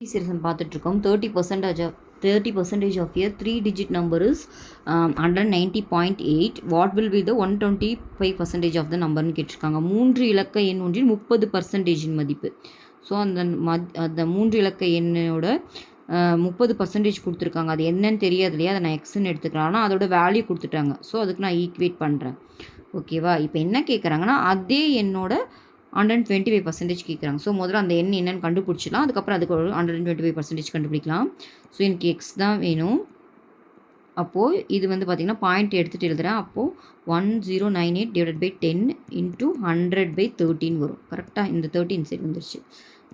series பார்த்துட்ருக்கோம். 30% of a 3-digit number is 190.8. What will be the 125% of the numberன்னு கேட்டிருக்காங்க. 3 இலக்க எண் ஒன்றில் 30% மதிப்பு. ஸோ அந்த 3 இலக்க எண்ணோட 30% கொடுத்துருக்காங்க. அது என்னன்னு தெரியாது இல்லையா, அதை நான் எக்ஸ்ன்னு எடுத்துக்கிறேன். ஆனால் அதோட வேல்யூ கொடுத்துட்டாங்க. ஸோ அதுக்கு நான் ஈக்குவேட் பண்ணுறேன். ஓகேவா? இப்போ என்ன கேட்குறாங்கன்னா, அதே எண்ணோட 125% கேட்குறாங்க. ஸோ முதல்ல அந்த எண் என்னென்னு கண்டுபிடிச்சிடலாம். அதுக்கப்புறம் அதுக்கு ஒரு 125% கண்டுபிடிக்கலாம். ஸோ எனக்கு எக்ஸ் தான் வேணும். அப்போது இது வந்து பார்த்திங்கன்னா பாயிண்ட் எடுத்துகிட்டு எழுதுகிறேன். அப்போது 1098 டிவைடட் பை 10 இன்ட்டு 100/13 வரும். கரெக்டாக இந்த 13 சைடு வந்துருச்சு.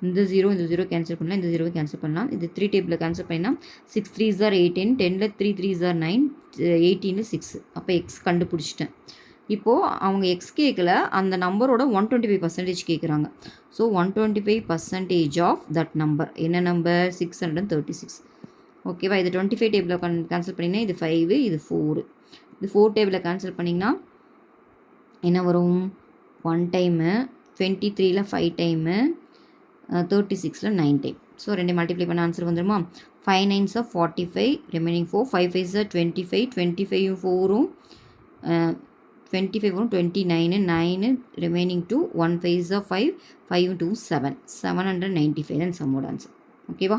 இந்த 0 கேன்சல் பண்ணலாம், இந்த 0 கேன்சல் பண்ணலாம். இது 3 டேபிளில் கேன்சல் பண்ணினா 6 3s are 18, 10ல் 3 3s are 9, 18ல் 6. அப்போ எக்ஸ் கண்டுபிடிச்சிட்டேன். இப்போது அவங்க எக்ஸ் கேட்கல, அந்த நம்பரோட 125% கேட்குறாங்க. ஸோ 125% ஆஃப் தட் நம்பர் என்ன நம்பர்? 636. ஓகேவா? இது 25 டேபிளில் கேன்சல் பண்ணிங்கன்னா இது 5, இது 4. இது 4 டேபிளில் கேன்சல் பண்ணிங்கன்னா என்ன வரும்? 1 டைமு, 23ல் 5 டைமு, 36ல் 9 டைம். ஸோ 2 மல்டிப்ளை பண்ண ஆன்சர் வந்துடுமா? 5 9s are 45, remaining 4, 5 5s are 25, 25 4ம் 25 வரும், 29 9 ரிமைனிங் 2, 1 5s are 5, 5 2 7, 795 தான் சம்மோட ஆன்சர். ஓகேவா?